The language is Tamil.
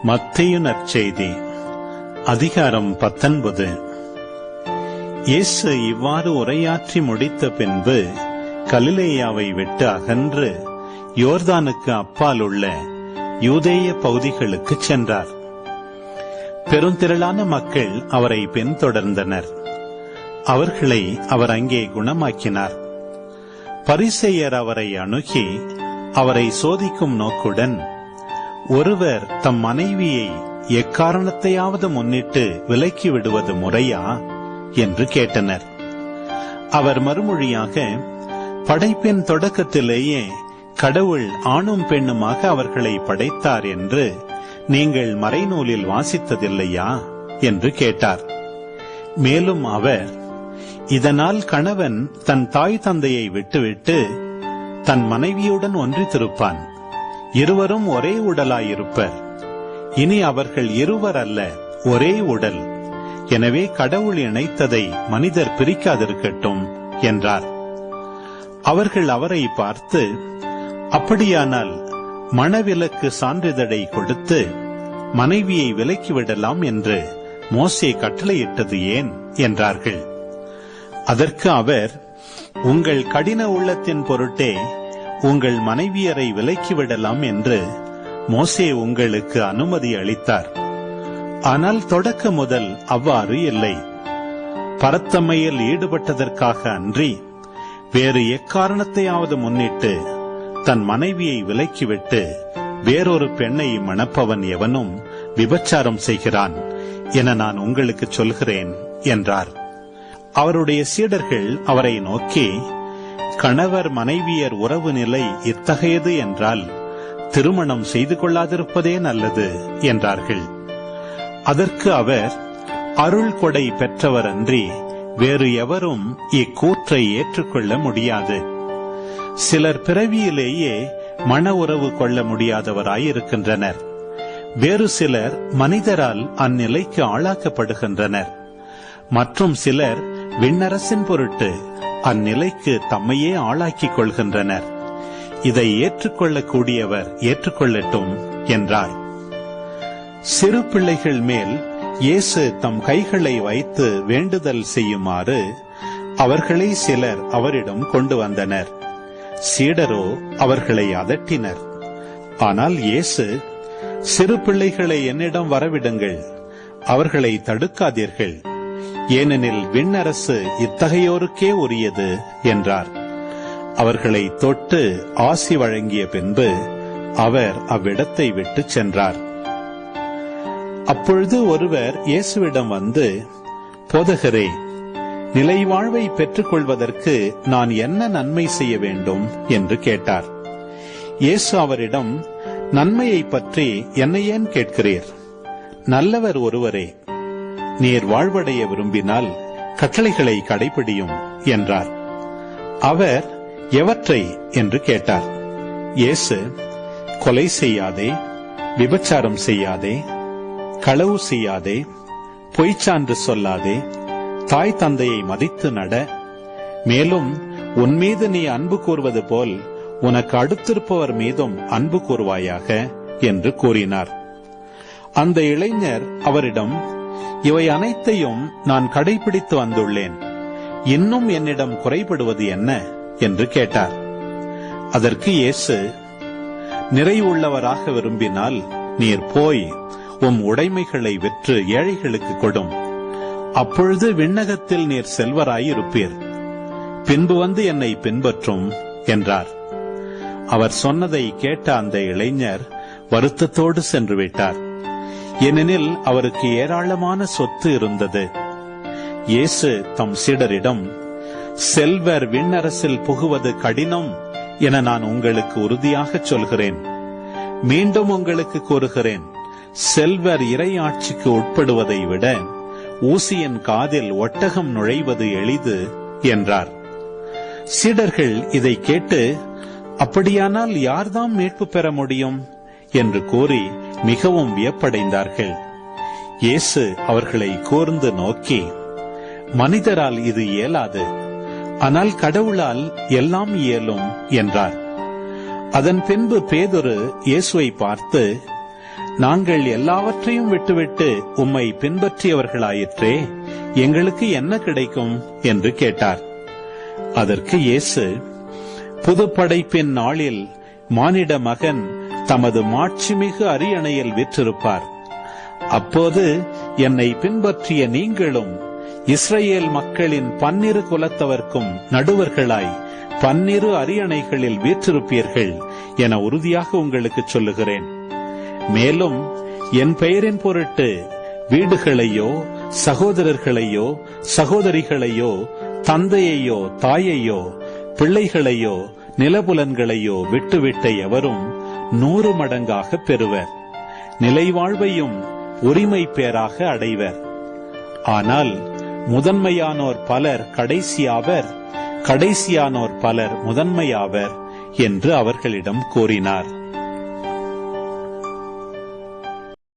மத்தேயு நற்செய்தி அதிகாரம் 19. இயேசு இவ்வாறு உரையாற்றி முடித்த பின்பு கலிலேயாவை விட்டு அகன்று யோர்தானுக்கு அப்பால் உள்ள யூதேய பகுதிகளுக்கு சென்றார். பெருந்திரளான மக்கள் அவரை பின்தொடர்ந்தனர். அவர்களை அவர் அங்கே குணமாக்கினார். பரிசேயர் அவரை அணுகி அவரை சோதிக்கும் நோக்குடன், ஒருவர் தம் மனைவியை எக்காரணத்தையாவது முன்னிட்டு விலக்கி விடுவது முறையா என்று கேட்டனர். அவர் மறுமொழியாக, படைப்பின் தொடக்கத்திலேயே கடவுள் ஆணும் பெண்ணுமாக அவர்களை படைத்தார் என்று நீங்கள் மறைநூலில் வாசித்ததில்லையா என்று கேட்டார். மேலும் அவர், இதனால் கணவன் தன் தாய் தந்தையை விட்டுவிட்டு தன் மனைவியுடன் ஒன்றித்திருப்பான், இருவரும் ஒரே உடலாயிருப்பர். இனி அவர்கள் இருவர் அல்ல, ஒரே உடல். எனவே கடவுள் இணைத்ததை மனிதர் பிரிக்காதிருக்கட்டும் என்றார். அவர்கள் அவரை பார்த்து, அப்படியானால் மணவிலக்கு சான்றிதழை கொடுத்து மனைவியை விலக்கிவிடலாம் என்று மோசே கட்டளையிட்டது ஏன் என்றார்கள். அதற்கு அவர், உங்கள் கடின உள்ளத்தின் பொருட்டே உங்கள் மனைவியரை விலக்கிவிடலாம் என்று மோசே உங்களுக்கு அனுமதி அளித்தார். ஆனால் தொடக்க முதல் அவ்வாறு இல்லை. பரத்தமையில் ஈடுபட்டதற்காக அன்றி வேறு எக்காரணத்தையாவது முன்னிட்டு தன் மனைவியை விலக்கிவிட்டு வேறொரு பெண்ணை மணப்பவன் எவனும் விபச்சாரம் செய்கிறான் என நான் உங்களுக்கு சொல்கிறேன் என்றார். அவருடைய சீடர்கள் அவரை நோக்கி, கணவர் மனைவியர் உறவு நிலை இத்தகையது என்றால் திருமணம் செய்து கொள்ளாதிருப்பதே நல்லது என்றார்கள். அதற்கு அவர், அருள் கொடை பெற்றவர் அன்றி வேறு எவரும் இக்கூற்றை ஏற்றுக்கொள்ள முடியாது. சிலர் பிறவியிலேயே மன உறவு கொள்ள முடியாதவராயிருக்கின்றனர். வேறு சிலர் மனிதரால் அந்நிலைக்கு ஆளாக்கப்படுகின்றனர். மற்றும் சிலர் விண்ணரசின் பொருட்டு அந்நிலைக்கு தம்மையே ஆளாக்கிக் கொள்கின்றனர். இதை ஏற்றுக்கொள்ளக்கூடியவர் ஏற்றுக்கொள்ளட்டும் என்றார். சிறு பிள்ளைகள் மேல் இயேசு தம் கைகளை வைத்து வேண்டுதல் செய்யுமாறு அவர்களை சிலர் அவரிடம் கொண்டு வந்தனர். சீடரோ அவர்களை அதட்டினர். ஆனால் இயேசு, சிறு பிள்ளைகளை என்னிடம் வரவிடுங்கள், அவர்களை தடுக்காதீர்கள், ஏனெனில் விண்ணரசு இத்தகையோருக்கே உரியது என்றார். அவர்களை தொட்டு ஆசி வழங்கிய பின்பு அவர் அவ்விடத்தை விட்டு சென்றார். அப்பொழுது ஒருவர் இயேசுவிடம் வந்து, போதகரே, நிலை வாழ்வை பெற்றுக் கொள்வதற்கு நான் என்ன நன்மை செய்ய வேண்டும் என்று கேட்டார். இயேசு அவரிடம், நன்மையை பற்றி என்னை ஏன் கேட்கிறீர்? நல்லவர் ஒருவரே. நீர் வாழ்வடைய விரும்பினால் கட்டளைகளை கடைபிடியும் என்றார். அவர், எவற்றை என்று கேட்டார். இயேசு, கொலை செய்யாதே, விபச்சாரம் செய்யாதே, களவு செய்யாதே, பொய்ச்சான்று சொல்லாதே, தாய் தந்தையை மதித்து நட, மேலும் உன்மீது நீ அன்பு கூறுவது போல் உனக்கு அடுத்திருப்பவர் மீதும் அன்பு கூறுவாயாக என்று கூறினார். அந்த இளைஞர் அவரிடம், இவை அனைத்தையும் நான் கடைபிடித்து வந்துள்ளேன், இன்னும் என்னிடம் குறைபடுவது என்ன என்று கேட்டார். அதற்கு இயேசு, நிறைவுள்ளவராக விரும்பினால் நீர் போய் உம் உடைமைகளை விற்று ஏழைகளுக்கு கொடும், அப்பொழுது விண்ணகத்தில் நீர் செல்வராயிருப்பீர். பின்பு வந்து என்னை பின்பற்றும் என்றார். அவர் சொன்னதை கேட்ட அந்த இளைஞர் வருத்தத்தோடு சென்று விட்டார். ஏனெனில் அவருக்கு ஏராளமான சொத்து இருந்தது. இயேசு தம் சீடரிடம், செல்வர் விண்ணரசில் புகுவது கடினம் என நான் உங்களுக்கு உறுதியாக சொல்கிறேன். மீண்டும் உங்களுக்கு கூறுகிறேன், செல்வர் இறை ஆட்சிக்கு உட்படுவதை விட ஊசியின் காதில் ஒட்டகம் நுழைவது எளிது என்றார். சீடர்கள் இதை கேட்டு, அப்படியானால் யார்தாம் மீட்பு பெற முடியும் என்று கூறி மிகவும் வியப்படைந்தார்கள். இயேசு அவர்களை கூர்ந்து நோக்கி, மனிதரால் இது இயலாது, ஆனால் கடவுளால் எல்லாம் இயலும் என்றார். அதன் பின்பு பேதுரு இயேசுவை பார்த்து, நாங்கள் எல்லாவற்றையும் விட்டுவிட்டு உம்மை பின்பற்றியவர்களாயிற்றே, எங்களுக்கு என்ன கிடைக்கும் என்று கேட்டார். அதற்கு இயேசு, புது படைப்பின் நாளில் மானிட மகன் தமது மாட்சிமிகு அரியணையில் வீற்றிருப்பார். அப்போது என்னை பின்பற்றிய நீங்களும் இஸ்ரவேல் மக்களின் 12 குலத்தவர்க்கும் நடுவர்களாய் 12 அரியணைகளில் வீற்றிருப்பீர்கள் என உறுதியாக உங்களுக்கு சொல்லுகிறேன். மேலும் என் பெயரின் பொருட்டு வீடுகளையோ சகோதரர்களையோ சகோதரிகளையோ தந்தையையோ தாயையோ பிள்ளைகளையோ நிலபுலன்களையோ விட்டுவிட்ட எவரும் 100 மடங்காக பெறுவர், நிலைவாழ்வையும் உரிமை பேராக அடைவர். ஆனால் முதன்மையானோர் பலர் கடைசியாவர், கடைசியானோர் பலர் முதன்மையாவர் என்று அவர்களிடம் கூறினார்.